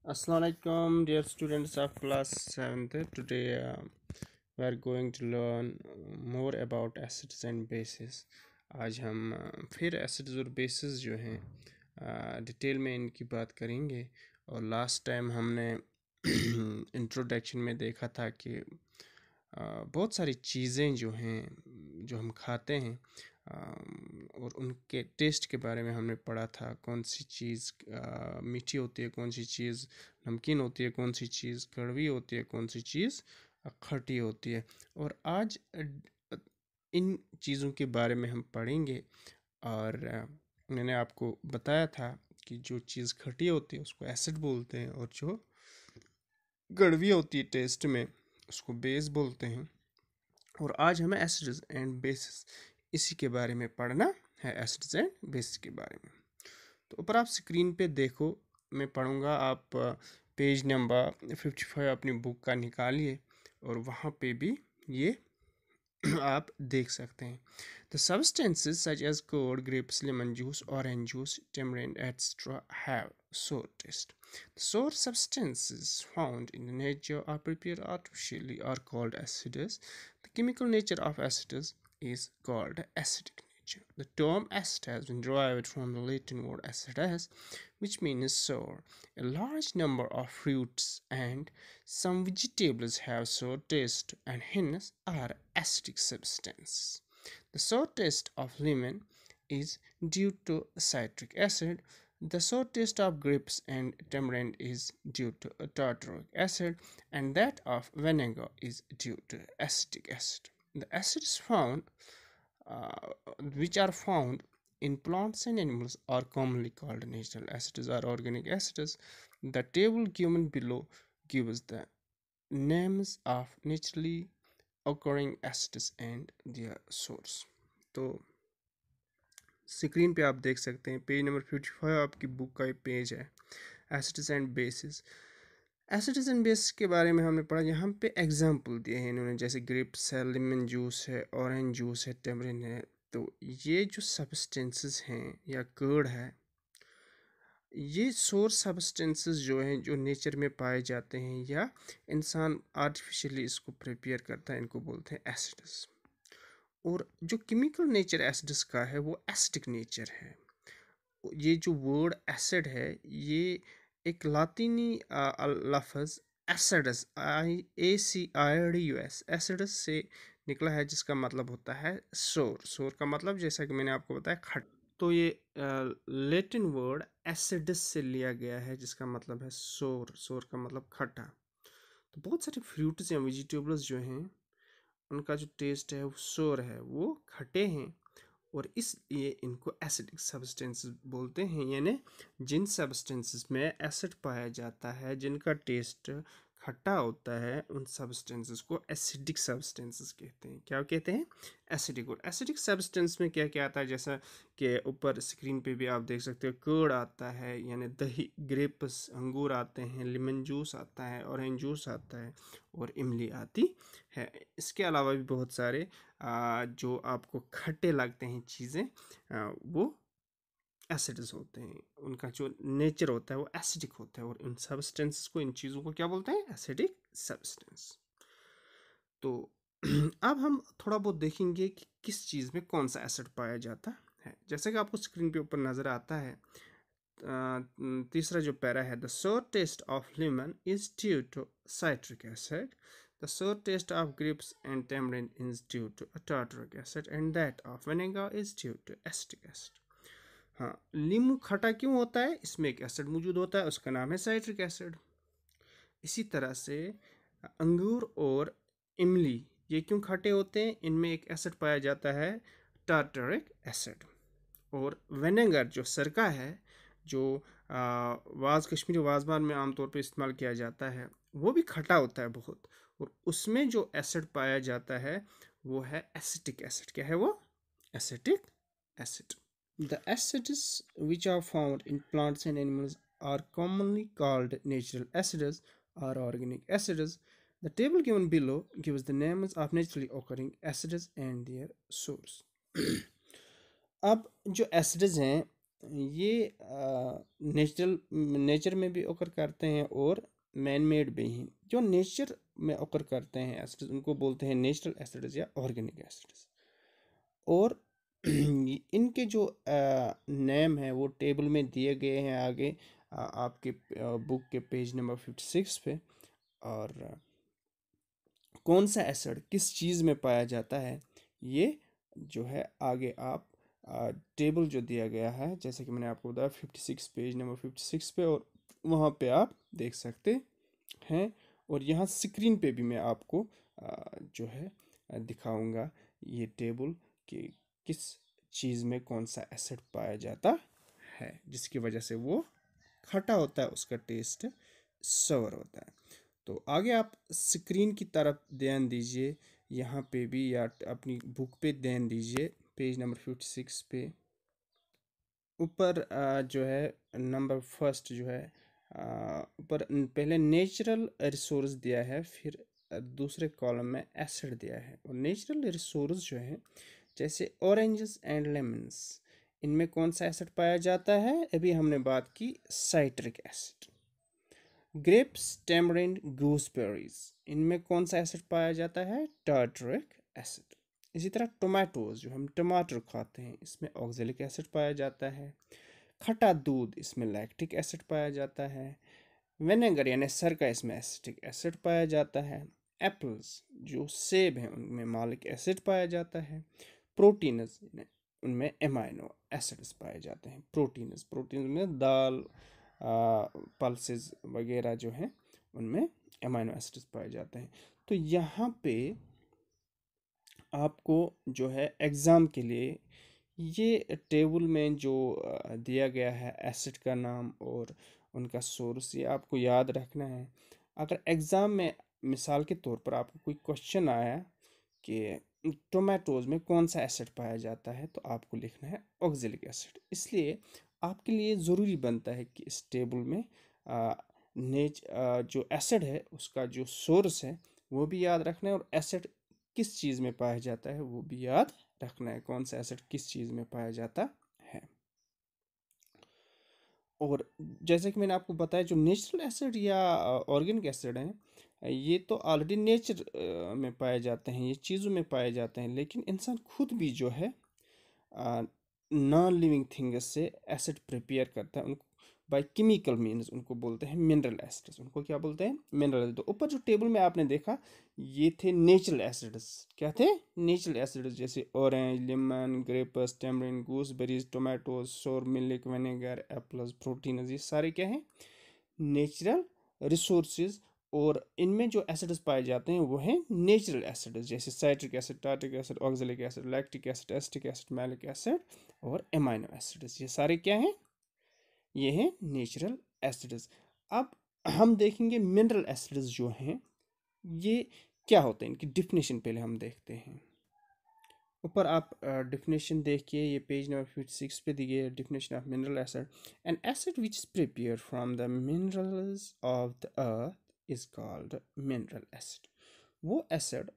Assalamu alaikum, dear students of class 7th. Today we are going to learn more about acids and bases. आज हम फिर acids और bases जो हैं detail में इनकी बात करेंगे। और लास्ट टाइम हमने इंट्रोडक्शन में देखा था कि बहुत सारी चीज़ें जो हैं जो हम खाते हैं और उनके टेस्ट के बारे में हमने पढ़ा था। कौन सी चीज़ मीठी होती है, कौन सी चीज़ नमकीन होती है, कौन सी चीज़ कड़वी होती है, कौन सी चीज़ खट्टी होती है। और आज इन चीज़ों के बारे में हम पढ़ेंगे। और मैंने आपको बताया था कि जो चीज़ खट्टी होती है उसको एसिड बोलते हैं, और जो कड़वी होती है टेस्ट में उसको बेस बोलते हैं। और आज हमें एसिड्स एंड बेसिस इसी के बारे में पढ़ना है, एसिड्स एंड बेसिस के बारे में। तो ऊपर आप स्क्रीन पे देखो, मैं पढ़ूंगा, आप पेज नंबर 55 अपनी बुक का निकालिए और वहाँ पे भी ये आप देख सकते हैं। The substances such as curd, grapes, lemon juice, orange juice, tamarind, etc. have sour taste. The sour substances found in the nature are prepared artificially are called acids. The chemical nature of acids is called acidic nature. The term acid has been derived from the Latin word acides, which means sour. A large number of fruits and some vegetables have sour taste and hence are acidic substances. The sour taste of lemon is due to citric acid. The sour taste of grapes and tamarind is due to tartaric acid, and that of vinegar is due to acetic acid. The acids found, uh, which are found in plants and animals, are commonly called natural acids or organic acids. The table given below gives the names of naturally occurring acids and their source. तो screen पे आप देख सकते हैं, page number 55 आपकी book का page है, acids and bases. Acids and bases के बारे में हमने पढ़ा। यहाँ पे एग्जांपल दिए हैं इन्होंने, जैसे ग्रेप्स है, लेमन जूस है, ऑरेंज जूस है, टेमरिन है। तो ये जो सब्सटेंसेस हैं या कर्ड है, ये सोर्स सब्सटेंसेस जो हैं जो नेचर में पाए जाते हैं या इंसान आर्टिफिशियली इसको प्रिपेयर करता है, इनको बोलते हैं एसिड्स। और जो केमिकल नेचर एसिड्स का है वो एसिडिक नेचर है। ये जो वर्ड एसिड है ये एक लातीनी लफ्ज़ एसिडस, ACIDUS, एसिडस से निकला है, जिसका मतलब होता है सोर। सोर का मतलब जैसा कि मैंने आपको बताया खट। तो ये लैटिन वर्ड एसिडस से लिया गया है, जिसका मतलब है सोर। सोर का मतलब खट्टा। तो बहुत सारे फ्रूट्स या वेजिटेबल्स जो हैं उनका जो टेस्ट है वो सोर है, वो खट्टे हैं, और इसलिए इनको एसिडिक सब्सटेंसेस बोलते हैं। यानी जिन सब्सटेंसेस में एसिड पाया जाता है, जिनका टेस्ट खट्टा होता है, उन सब्सटेंसेस को एसिडिक सब्सटेंसेस कहते हैं। क्या कहते हैं? एसिडिक। और एसिडिक सब्सटेंस में क्या क्या आता है, जैसा कि ऊपर स्क्रीन पे भी आप देख सकते हो, कर्ड आता है यानी दही, ग्रेप्स अंगूर आते हैं, लेमन जूस आता है, ऑरेंज जूस आता है, और इमली आती है। इसके अलावा भी बहुत सारे जो आपको खट्टे लगते हैं चीज़ें, वो एसिड्स होते हैं। उनका जो नेचर होता है वो एसिडिक होता है, और इन सब्सटेंसेस को, इन चीज़ों को क्या बोलते हैं? Acidic substance. तो अब हम थोड़ा बहुत देखेंगे कि किस चीज़ में कौन सा एसिड पाया जाता है। जैसे कि आपको स्क्रीन पे ऊपर नज़र आता है, तीसरा जो पैरा है, the sour taste of lemon is due to citric acid, the sour taste of grapes and tamarind is due to tartaric acid, and that of vinegar is due to acetic acid. हाँ, नींबू खट्टा क्यों होता है? इसमें एक acid मौजूद होता है, उसका नाम है साइट्रिक एसिड। इसी तरह से अंगूर और इमली ये क्यों खट्टे होते हैं? इनमें एक एसिड पाया जाता है, टार्टरिक एसिड। और विनेगर जो सिरका है, जो कश्मीरी वाजवान में आमतौर पर इस्तेमाल किया जाता है, वो भी खट्टा होता है बहुत, और उसमें जो एसिड पाया जाता है वो है एसिटिक एसिड। क्या है वो? Acetic acid. The acids which are found in plants and animals are commonly called natural acids or organic acids. The table given below gives the names of naturally occurring acids and their source. अब जो acids हैं ये nature में भी occur करते हैं और man made भी हैं। जो नेचर में occur करते हैं एसिड्स उनको बोलते हैं नेचुरल एसिड्स या ऑर्गेनिक एसिड्स। और इनके जो नेम है वो टेबल में दिए गए हैं आगे आपके बुक के पेज नंबर 56 पे। और कौन सा एसिड किस चीज़ में पाया जाता है ये जो है आगे आप टेबल जो दिया गया है जैसे कि मैंने आपको बताया 56 पेज नंबर 56 पे, और वहाँ पे आप देख सकते हैं। और यहाँ स्क्रीन पे भी मैं आपको जो है दिखाऊंगा ये टेबल कि किस चीज़ में कौन सा एसिड पाया जाता है जिसकी वजह से वो खट्टा होता है, उसका टेस्ट सवर होता है। तो आगे आप स्क्रीन की तरफ ध्यान दीजिए, यहाँ पे भी या अपनी बुक पे ध्यान दीजिए पेज नंबर 56 पे। ऊपर जो है नंबर फर्स्ट जो है ऊपर पहले नेचुरल रिसोर्स दिया है, फिर दूसरे कॉलम में एसिड दिया है। और नेचुरल रिसोर्स जो है जैसे ऑरेंजेस एंड लेमन्स, इनमें कौन सा एसिड पाया जाता है? अभी हमने बात की साइट्रिक एसिड। ग्रेप्स, टैमरिंड, गूसबेरीज, इनमें कौन सा एसिड पाया जाता है? Tartaric acid. इसी तरह टोमेटोज जो हम टमाटर खाते हैं इसमें ऑक्जेलिक एसिड पाया जाता है। खट्टा दूध, इसमें लैक्टिक एसिड पाया जाता है। विनेगर यानी सरका, इसमें एसिटिक एसिड पाया जाता है। एप्पल्स जो सेब हैं उनमें मालिक एसिड पाया जाता है। प्रोटीन्स उनमें एमाइनो एसिड्स पाए जाते हैं। प्रोटीन्स में दाल, पल्सेस वगैरह जो हैं उनमें एमाइनो एसिड्स पाए जाते हैं। तो यहाँ पे आपको जो है एग्ज़ाम के लिए ये टेबल में जो दिया गया है एसिड का नाम और उनका सोर्स, ये आपको याद रखना है। अगर एग्ज़ाम में मिसाल के तौर पर आपको कोई क्वेश्चन आया कि टोमेटोज़ में कौन सा एसिड पाया जाता है, तो आपको लिखना है ऑक्जेलिक एसिड। इसलिए आपके लिए ज़रूरी बनता है कि इस टेबल में जो एसिड है उसका जो सोर्स है वो भी याद रखना है, और एसिड किस चीज़ में पाया जाता है वो भी याद रखना है, कौन सा एसिड किस चीज़ में पाया जाता है। और जैसे कि मैंने आपको बताया जो नेचुरल एसिड या ऑर्गेनिक एसिड हैं ये तो ऑलरेडी नेचर में पाए जाते हैं, ये चीज़ों में पाए जाते हैं। लेकिन इंसान खुद भी जो है नॉन लिविंग थिंग्स से एसिड प्रिपेयर करता है, उनको बाय केमिकल मीन्स, उनको बोलते हैं मिनरल एसिड्स। उनको क्या बोलते हैं? Mineral acid. तो ऊपर जो टेबल में आपने देखा ये थे नेचुरल एसिड्स। क्या थे? नेचुरल एसिड्स, जैसे orange, lemon, grapes, tamarind, गूसबेरीज, tomatoes, सोर मिल्क, विनेगर, एप्पल्स, प्रोटीन्स, ये सारे क्या हैं? Natural resources. और इनमें जो एसिड्स पाए जाते हैं वो हैं नेचुरल एसिड्स, जैसे citric acid, tartaric acid, oxalic acid, lactic acid, acetic acid, malic acid और एमाइनो एसिड्स। ये सारे क्या हैं? ये हैं नेचुरल एसिड्स। अब हम देखेंगे मिनरल एसिड्स जो हैं ये क्या होते हैं, इनकी डिफिनेशन पहले हम देखते हैं। ऊपर आप डिफिनेशन देखिए, ये पेज नंबर 56 पे दी गई है definition of mineral acid. N acid which is prepare from the minerals of the earth is called mineral acid. वो एसिड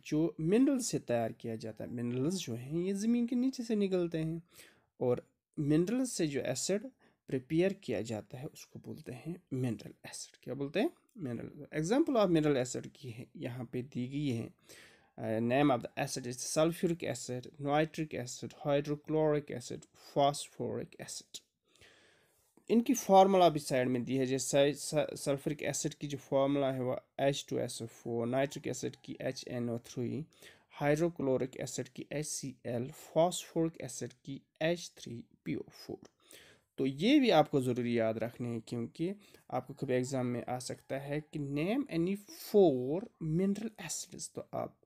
जो मिनरल से तैयार किया जाता है, मिनरल्स जो हैं ये ज़मीन के नीचे से निकलते हैं, और मिनरल्स से जो एसिड प्रिपेयर किया जाता है उसको बोलते हैं मिनरल एसिड। क्या बोलते हैं? Mineral. Example of mineral acid की है यहाँ पे दी गई है। Name of the acid is sulphuric acid, nitric acid, hydrochloric acid, phosphoric acid. इनकी फार्मूला भी साइड में दी है, जैसे सल्फ्यूरिक एसिड की जो फार्मूला है वो H2SO4, नाइट्रिक एसिड की HNO3, हाइड्रोक्लोरिक एसिड की HCl, फॉस्फोरिक एसिड की H3PO4। तो ये भी आपको ज़रूरी याद रखने हैं, क्योंकि आपको कभी एग्ज़ाम में आ सकता है कि नेम एनी 4 मिनरल एसिड्स, तो आप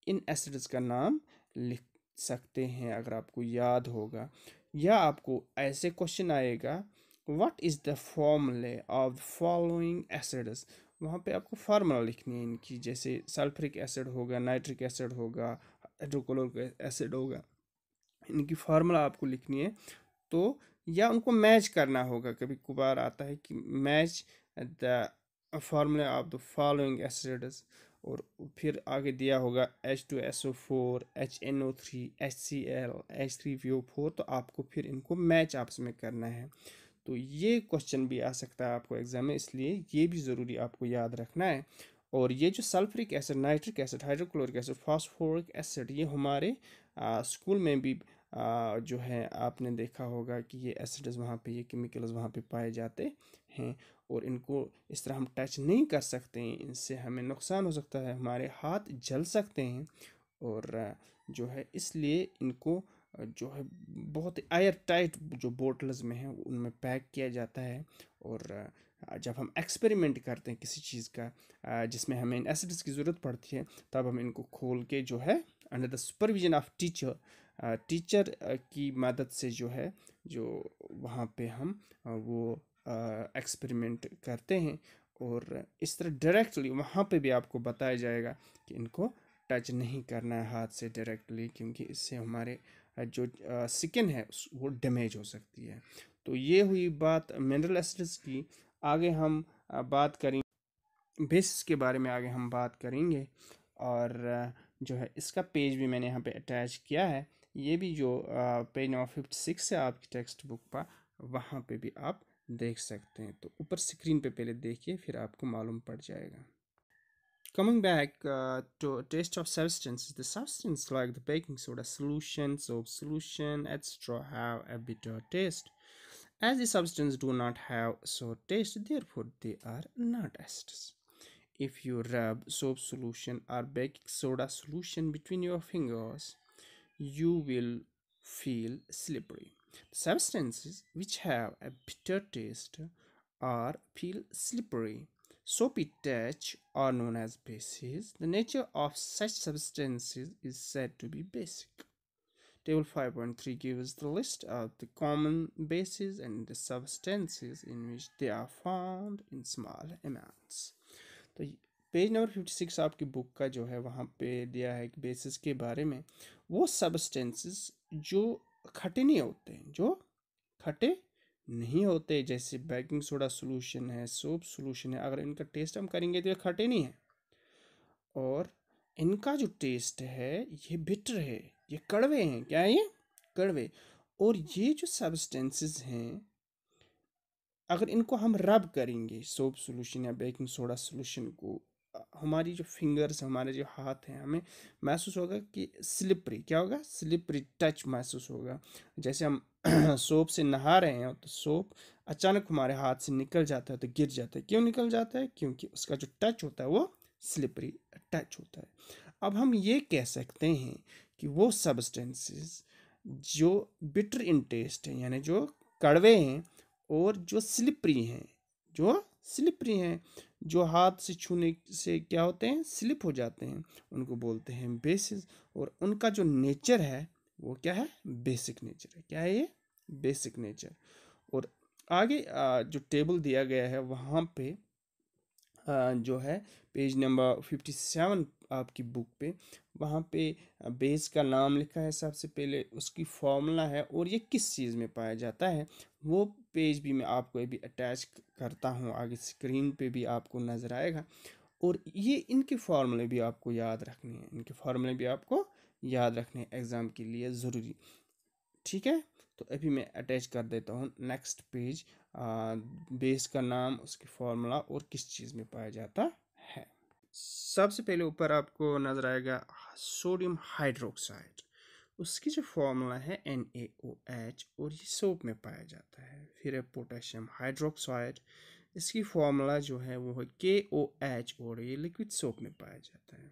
इन एसिड्स का नाम लिख सकते हैं अगर आपको याद होगा। या आपको ऐसे क्वेश्चन आएगा व्हाट इज़ द फॉर्मूले ऑफ द फॉलोइंग एसिड्स, वहाँ पे आपको फार्मूला लिखनी है इनकी, जैसे सल्फ्यूरिक एसिड होगा, नाइट्रिक एसिड होगा, हाइड्रोक्लोरिक एसिड होगा, इनकी फार्मूला आपको लिखनी है। तो या उनको मैच करना होगा, कभी कभार आता है कि match the formula of the following acids, और फिर आगे दिया होगा H2SO4, HNO3, HCl, H3PO4, तो आपको फिर इनको मैच आपस में करना है। तो ये क्वेश्चन भी आ सकता है आपको एग्जाम में, इसलिए ये भी ज़रूरी आपको याद रखना है। और ये जो sulphuric acid, nitric acid, hydrochloric acid, phosphoric acid, ये हमारे स्कूल में भी जो है आपने देखा होगा कि ये एसिड्स वहाँ पे, ये केमिकल्स वहाँ पे पाए जाते हैं। और इनको इस तरह हम टच नहीं कर सकते हैं, इनसे हमें नुकसान हो सकता है, हमारे हाथ जल सकते हैं। और जो है इसलिए इनको जो है बहुत एयर टाइट जो बोटल्स में है उनमें पैक किया जाता है। और जब हम एक्सपेरिमेंट करते हैं किसी चीज़ का जिसमें हमें इन एसिड्स की ज़रूरत पड़ती है, तब हम इनको खोल के जो है under the supervision of teacher की मदद से जो है जो वहाँ पे हम वो एक्सपेरिमेंट करते हैं। और इस तरह डायरेक्टली वहाँ पे भी आपको बताया जाएगा कि इनको टच नहीं करना है हाथ से डायरेक्टली, क्योंकि इससे हमारे जो स्किन है वो डैमेज हो सकती है। तो ये हुई बात मिनरल एसिड्स की। आगे हम बात करेंगे बेसिस के बारे में, आगे हम बात करेंगे। और जो है इसका पेज भी मैंने यहाँ पे अटैच किया है। ये भी जो पेज नंबर 56 है आपकी टेक्स्ट बुक पर, वहाँ पे भी आप देख सकते हैं। तो ऊपर स्क्रीन पे पहले देखिए, फिर आपको मालूम पड़ जाएगा। Coming back to taste of substances, the substance like the baking soda solution, soap solution, etc. have a bitter taste. As the substances do not have sour taste, therefore they are not acids. If you rub soap solution or baking soda solution between your fingers, you will feel slippery. Substances which have a bitter taste or feel slippery, soapy touch are known as bases. The nature of such substances is said to be basic. Table 5.3 gives the list of the common bases and the substances in which they are found in small amounts. तो page number 56 आपकी book का जो है वहाँ पे दिया है कि बेसिस के बारे में, वो सब्सटेंसेस जो खट्टे नहीं होते हैं, जो खट्टे नहीं होते, जैसे बेकिंग सोडा सोल्यूशन है, सोप सोल्यूशन है, अगर इनका टेस्ट हम करेंगे तो ये खट्टे नहीं है। और इनका जो टेस्ट है ये बिटर है, ये कड़वे हैं। क्या है ये? कड़वे। और ये जो सब्सटेंसेस हैं, अगर इनको हम रब करेंगे सोप सोल्यूशन या बेकिंग सोडा सोल्यूशन को, हमारी जो फिंगर्स, हमारे जो हाथ हैं, हमें महसूस होगा कि स्लिपरी, क्या होगा? स्लिपरी टच महसूस होगा। जैसे हम सोप से नहा रहे हैं तो सोप अचानक हमारे हाथ से निकल जाता है तो गिर जाता है। क्यों निकल जाता है? क्योंकि उसका जो टच होता है वो स्लिपरी टच होता है। अब हम ये कह सकते हैं कि वो सब्सटेंसेस जो बिटर इन टेस्ट हैं, यानी जो कड़वे हैं और जो स्लिपरी हैं, जो स्लिपरी हैं, जो हाथ से छूने से क्या होते हैं? स्लिप हो जाते हैं, उनको बोलते हैं बेसिस। और उनका जो नेचर है वो क्या है? बेसिक नेचर है। क्या है ये? Basic nature. और आगे जो टेबल दिया गया है वहाँ पे जो है पेज नंबर 57 आपकी बुक पे, वहाँ पे बेस का नाम लिखा है सबसे पहले, उसकी फॉर्मूला है और ये किस चीज़ में पाया जाता है, वो पेज भी मैं आपको अभी अटैच करता हूँ, आगे स्क्रीन पे भी आपको नज़र आएगा। और ये इनके फार्मूले भी आपको याद रखने हैं, इनके फार्मूले भी आपको याद रखने हैं एग्ज़ाम के लिए ज़रूरी। ठीक है, तो अभी मैं अटैच कर देता हूँ नेक्स्ट पेज, बेस का नाम, उसकी फार्मूला और किस चीज़ में पाया जाता है। सबसे पहले ऊपर आपको नज़र आएगा सोडियम हाइड्रोक्साइड, उसकी जो फार्मूला है NaOH और ये सोप में पाया जाता है। फिर है पोटेशियम हाइड्रोक्साइड, इसकी फार्मूला जो है वो है KOH और ये लिक्विड सोप में पाया जाता है।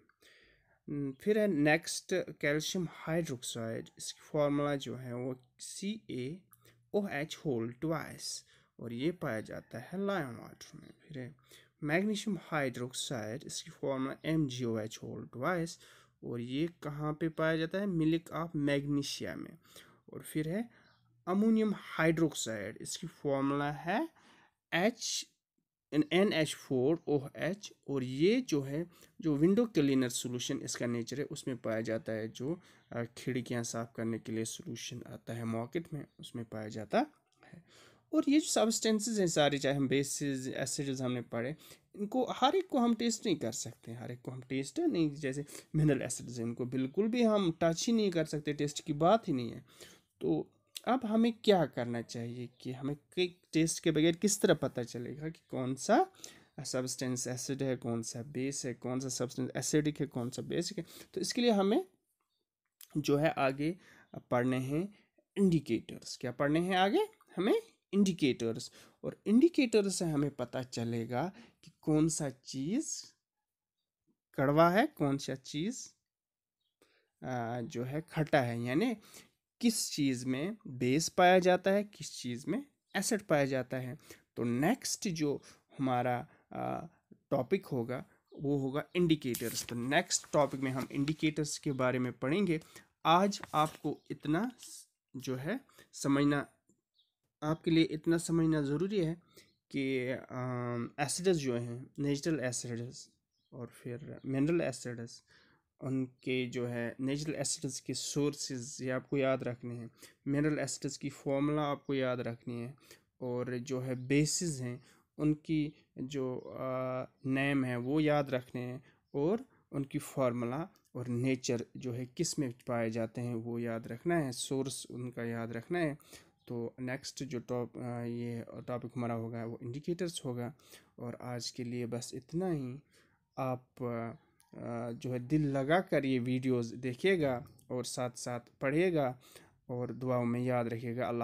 फिर है नेक्स्ट कैल्शियम हाइड्रोक्साइड, इसकी फार्मूला जो है वो CaOH होल ट्वाइस और ये पाया जाता है लाइम वाटर में। फिर है मैग्नीशियम हाइड्रोक्साइड, इसकी फार्मूला MgOH होल ट्वाइस और ये कहाँ पे पाया जाता है? मिल्क ऑफ मैग्नीशिया में। और फिर है अमोनियम हाइड्रोक्साइड, इसकी फार्मूला है NH4OH और ये जो है जो विंडो क्लीनर सोल्यूशन इसका नेचर है उसमें पाया जाता है, जो खिड़कियाँ साफ़ करने के लिए सोल्यूशन आता है मार्केट में, उसमें पाया जाता है। और ये जो सब्सटेंसेस हैं सारे, चाहे हम बेसिस एसिड्स हमने पढ़े, इनको हर एक को हम टेस्ट नहीं कर सकते, हर एक को हम टेस्ट नहीं, जैसे मिनरल एसिड्स हैं इनको बिल्कुल भी हम टच ही नहीं कर सकते, टेस्ट की बात ही नहीं है। तो अब हमें क्या करना चाहिए कि हमें टेस्ट के बगैर किस तरह पता चलेगा कि कौन सा सब्सटेंस एसिड है, कौन सा बेस है, कौन सा सब्सटेंस एसिडिक है, कौन सा बेसिक है। तो इसके लिए हमें जो है आगे पढ़ने हैं इंडिकेटर्स। क्या पढ़ने हैं आगे हमें? इंडिकेटर्स। और इंडिकेटर से हमें पता चलेगा कि कौन सा चीज़ कड़वा है, कौन सा चीज़ जो है खट्टा है, यानी किस चीज़ में बेस पाया जाता है, किस चीज़ में एसिड पाया जाता है। तो नेक्स्ट जो हमारा टॉपिक होगा वो होगा इंडिकेटर्स। तो नेक्स्ट टॉपिक में हम इंडिकेटर्स के बारे में पढ़ेंगे। आज आपको इतना जो है समझना, आपके लिए इतना समझना ज़रूरी है कि एसिड्स जो हैं, नेचुरल एसिड्स और फिर मिनरल एसिड्स, उनके जो है नेचुरल एसिड्स के सोर्सेज ये आपको याद रखने हैं, मिनरल एसिड्स की फॉर्मूला आपको याद रखनी है, और जो है बेसिस हैं उनकी जो नेम है वो याद रखने हैं, और उनकी फार्मूला और नेचर जो है किस में पाए जाते हैं वो याद रखना है, सोर्स उनका याद रखना है। तो नेक्स्ट जो ये टॉपिक हमारा होगा वो इंडिकेटर्स होगा। और आज के लिए बस इतना ही। आप जो है दिल लगा कर ये वीडियोस देखिएगा और साथ साथ पढ़िएगा और दुआओं में याद रखिएगा। अल्लाह।